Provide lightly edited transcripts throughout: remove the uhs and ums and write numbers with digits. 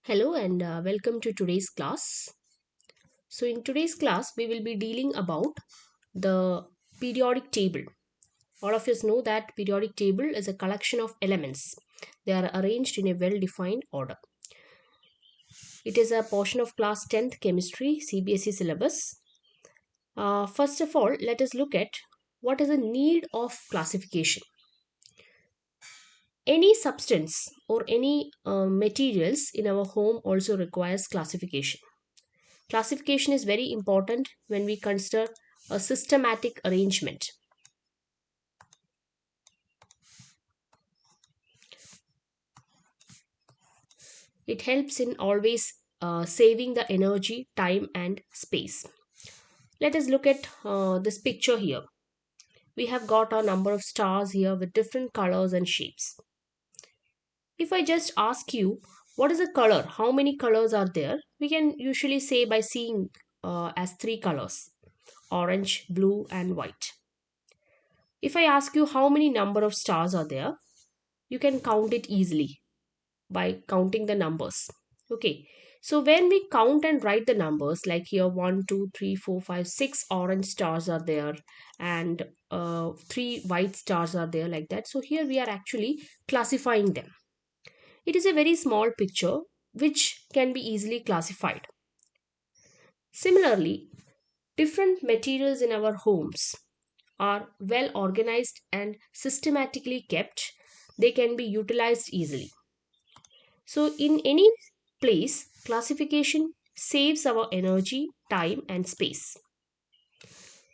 Hello and welcome to today's class. So in today's class we will be dealing about the periodic table. All of us know that periodic table is a collection of elements. They are arranged in a well-defined order. It is a portion of class 10th chemistry CBSE syllabus. First of all, let us look at what is the need of classification. Any substance or any materials in our home also requires classification. Classification is very important when we consider a systematic arrangement. It helps in always saving the energy, time, and space. Let us look at this picture here. We have got a number of stars here with different colors and shapes. If I just ask you, what is a color? How many colors are there? We can usually say by seeing as three colors: orange, blue, and white. If I ask you how many number of stars are there, you can count it easily by counting the numbers. Okay, so when we count and write the numbers, like here 1, 2, 3, 4, 5, 6 orange stars are there, and 3 white stars are there, like that. So here we are actually classifying them. It is a very small picture which can be easily classified. Similarly, different materials in our homes are well organized and systematically kept. They can be utilized easily. So, in any place, classification saves our energy, time, and space.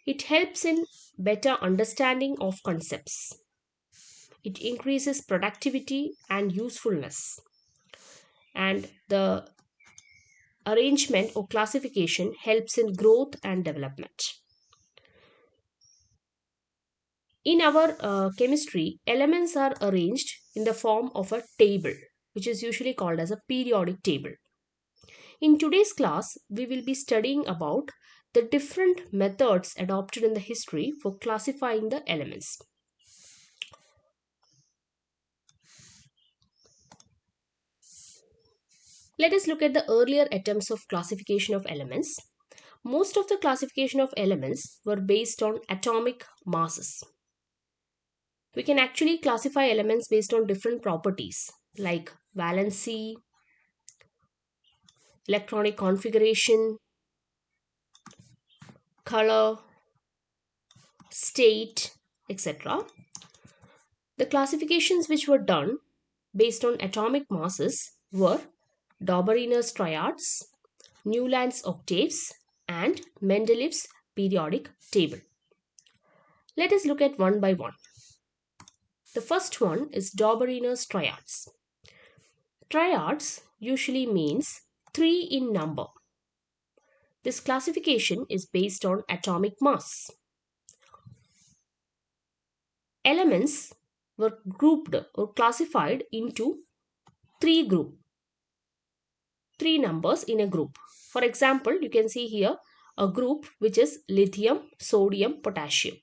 It helps in better understanding of concepts. It increases productivity and usefulness. And the arrangement or classification helps in growth and development. In our chemistry, elements are arranged in the form of a table, which is usually called as a periodic table. In today's class, we will be studying about the different methods adopted in the history for classifying the elements. Let us look at the earlier attempts of classification of elements. Most of the classification of elements were based on atomic masses. We can actually classify elements based on different properties like valency, electronic configuration, color, state, etc. The classifications which were done based on atomic masses were Dobereiner's triads, Newland's octaves, and Mendeleev's periodic table. Let us look at one by one. The first one is Dobereiner's triads. Triads usually means 3 in number. This classification is based on atomic mass. Elements were grouped or classified into 3 groups. 3 numbers in a group. For example, you can see here a group which is lithium, sodium, potassium.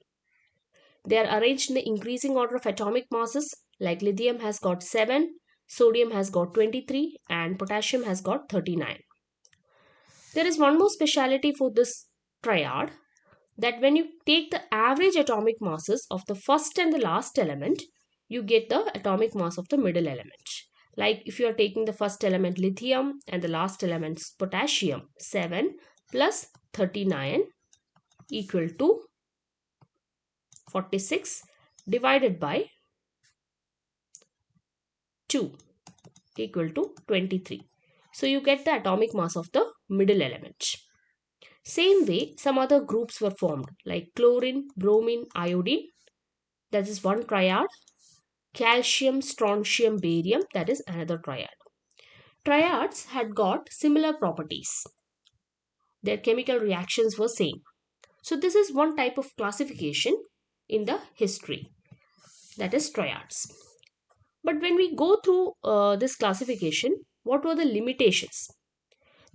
They are arranged in the increasing order of atomic masses, like lithium has got 7, sodium has got 23, and potassium has got 39. There is one more speciality for this triad, that when you take the average atomic masses of the first and the last element, you get the atomic mass of the middle element. Like if you are taking the first element lithium and the last element potassium, 7 plus 39 equal to 46 divided by 2 equal to 23. So you get the atomic mass of the middle element. Same way, some other groups were formed like chlorine, bromine, iodine. That is one triad. Calcium, strontium, barium. That is another triad. Triads had got similar properties. Their chemical reactions were same. So this is one type of classification in the history. That is triads. But when we go through this classification, what were the limitations?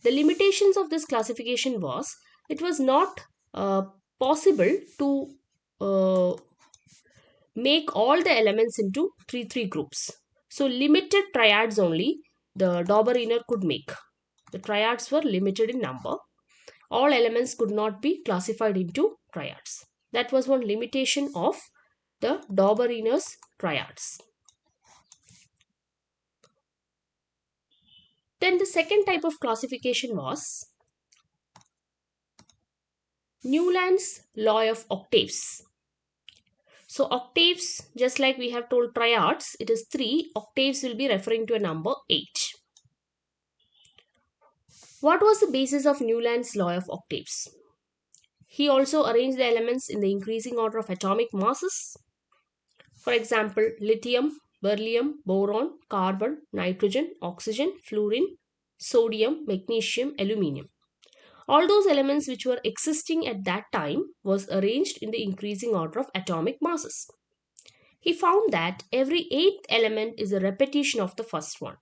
The limitations of this classification was it was not possible to make all the elements into 3 groups. So limited triads only the Dobereiner could make. The triads were limited in number. All elements could not be classified into triads. That was one limitation of the Dobereiner's triads. Then the second type of classification was Newland's law of octaves. So octaves, just like we have told triads, it is 3. Octaves will be referring to a number 8. What was the basis of Newland's law of octaves? He also arranged the elements in the increasing order of atomic masses. For example, lithium, beryllium, boron, carbon, nitrogen, oxygen, fluorine, sodium, magnesium, aluminium. All those elements which were existing at that time was arranged in the increasing order of atomic masses. He found that every eighth element is a repetition of the first one.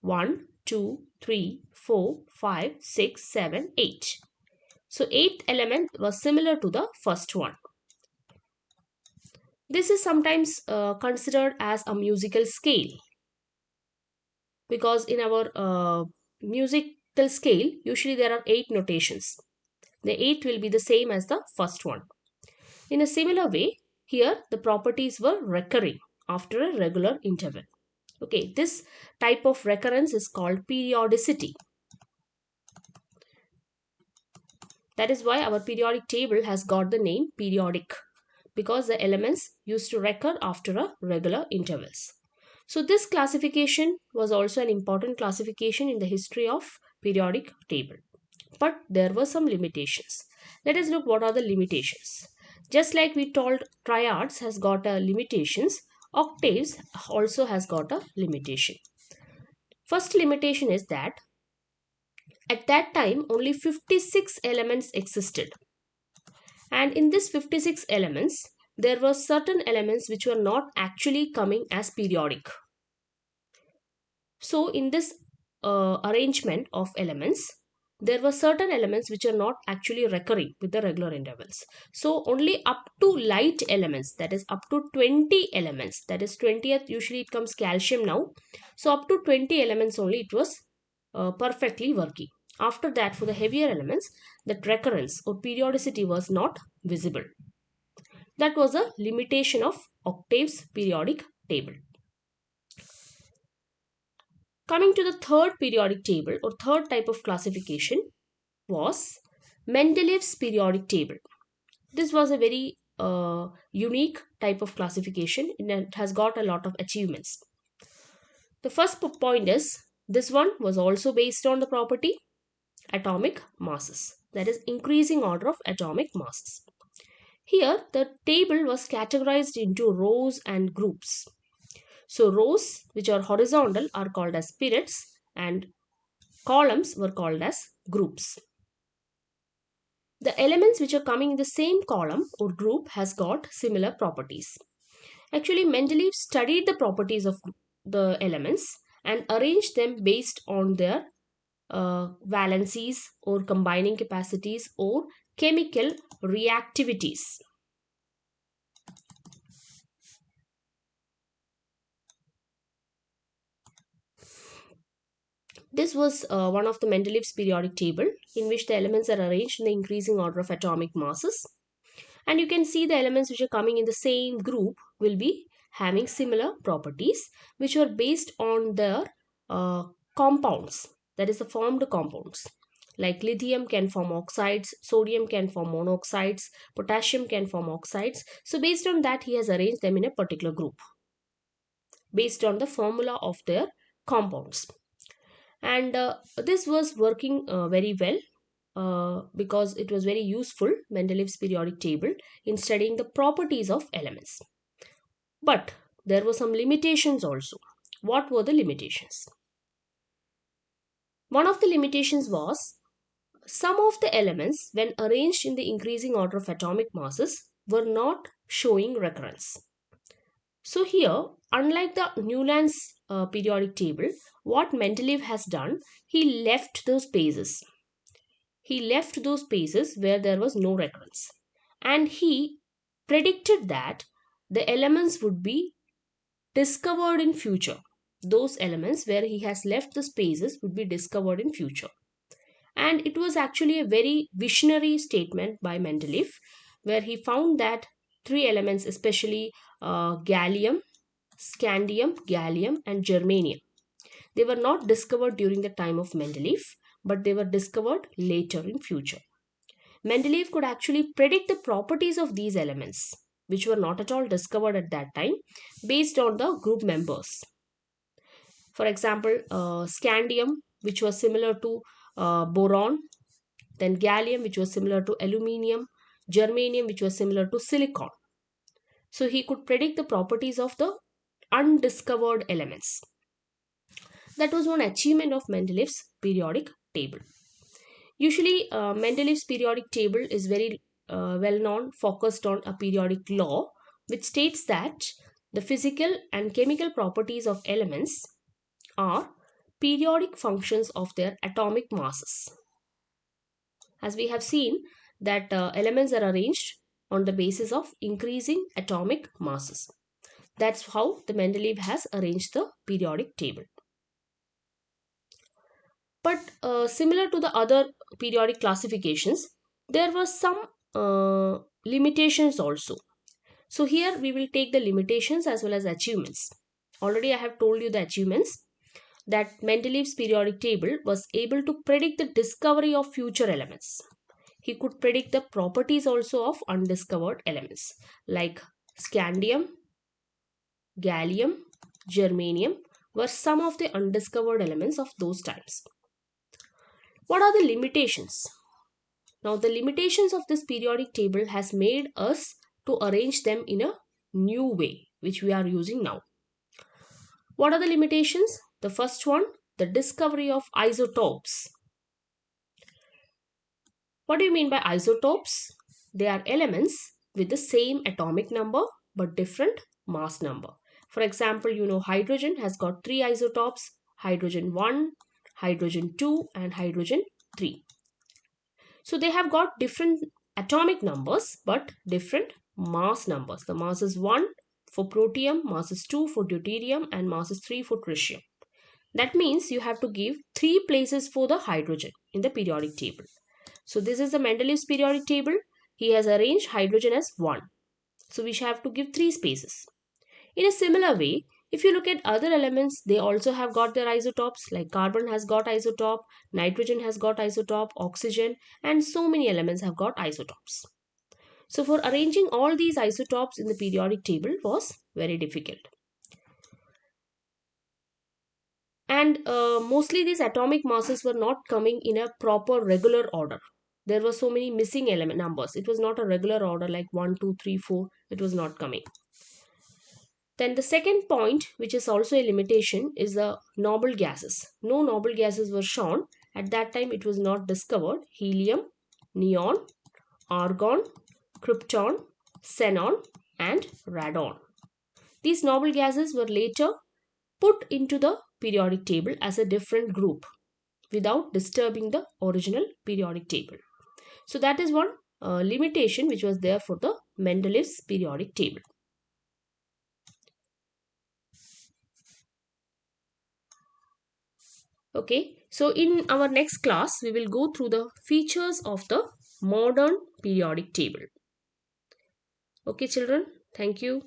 1, 2, 3, 4, 5, 6, 7, 8. So eighth element was similar to the first one. This is sometimes considered as a musical scale, because in our musical scale usually there are 8 notations. The 8th will be the same as the first one. In a similar way, here the properties were recurring after a regular interval. Okay, this type of recurrence is called periodicity. That is why our periodic table has got the name periodic, because the elements used to recur after a regular intervals. So this classification was also an important classification in the history of periodic table. But there were some limitations. Let us look what are the limitations. Just like we told triads has got a limitations, octaves also has got a limitation. First limitation is that at that time only 56 elements existed. And in this 56 elements, there were certain elements which were not actually coming as periodic. So in this arrangement of elements, there were certain elements which are not actually recurring with the regular intervals. So only up to light elements, that is up to 20 elements, that is 20th, usually it comes calcium now. So up to 20 elements only it was perfectly working. After that, for the heavier elements, that recurrence or periodicity was not visible. That was a limitation of octaves periodic table. Coming to the third periodic table or third type of classification was Mendeleev's periodic table. This was a very unique type of classification and it has got a lot of achievements. The first point is this one was also based on the property atomic masses, that is increasing order of atomic masses. Here the table was categorized into rows and groups. So rows which are horizontal are called as periods and columns were called as groups. The elements which are coming in the same column or group has got similar properties. Actually, Mendeleev studied the properties of the elements and arranged them based on their valencies or combining capacities or chemical reactivities. This was one of the Mendeleev's periodic table in which the elements are arranged in the increasing order of atomic masses. And you can see the elements which are coming in the same group will be having similar properties which are based on their compounds, that is the formed compounds. Like lithium can form oxides, sodium can form monoxides, potassium can form oxides. So based on that he has arranged them in a particular group based on the formula of their compounds. And this was working very well because it was very useful, Mendeleev's periodic table, in studying the properties of elements. But there were some limitations also. What were the limitations? One of the limitations was some of the elements, when arranged in the increasing order of atomic masses, were not showing recurrence. So here, unlike the Newland's periodic table, what Mendeleev has done, he left those spaces. He left those spaces where there was no recurrence. And he predicted that the elements would be discovered in future. those elements where he has left the spaces would be discovered in future. And it was actually a very visionary statement by Mendeleev, where he found that three elements, especially gallium, scandium, gallium, and germanium, they were not discovered during the time of Mendeleev, but they were discovered later in future. Mendeleev could actually predict the properties of these elements, which were not at all discovered at that time, based on the group members. For example, scandium, which was similar to boron, then gallium, which was similar to aluminium, germanium, which was similar to silicon. So he could predict the properties of the undiscovered elements. That was one achievement of Mendeleev's periodic table. Usually, Mendeleev's periodic table is very well known, focused on a periodic law, which states that the physical and chemical properties of elements are periodic functions of their atomic masses. As we have seen, that elements are arranged on the basis of increasing atomic masses. That's how the Mendeleev has arranged the periodic table. But similar to the other periodic classifications, there were some limitations also. So here we will take the limitations as well as achievements. Already I have told you the achievements, that Mendeleev's periodic table was able to predict the discovery of future elements. He could predict the properties also of undiscovered elements like scandium, gallium, germanium were some of the undiscovered elements of those times. What are the limitations? Now the limitations of this periodic table has made us to arrange them in a new way, which we are using now. What are the limitations? The first one, the discovery of isotopes. What do you mean by isotopes? They are elements with the same atomic number but different mass number. For example, you know hydrogen has got three isotopes: hydrogen 1, hydrogen 2, and hydrogen 3. So they have got different atomic numbers but different mass numbers. The mass is 1 for protium, mass is 2 for deuterium, and mass is 3 for tritium. That means you have to give 3 places for the hydrogen in the periodic table. So this is the Mendeleev's periodic table. He has arranged hydrogen as 1. So we shall have to give 3 spaces. In a similar way, if you look at other elements, they also have got their isotopes, like carbon has got isotope, nitrogen has got isotope, oxygen, and so many elements have got isotopes. So for arranging all these isotopes in the periodic table was very difficult. And mostly these atomic masses were not coming in a proper regular order. There were so many missing element numbers. It was not a regular order like 1, 2, 3, 4. It was not coming. Then the second point, which is also a limitation, is the noble gases. No noble gases were shown. At that time, it was not discovered. Helium, neon, argon, krypton, xenon, and radon. These noble gases were later put into the periodic table as a different group without disturbing the original periodic table. So that is one limitation which was there for the Mendeleev's periodic table. Okay, so in our next class, we will go through the features of the modern periodic table. Okay, children, thank you.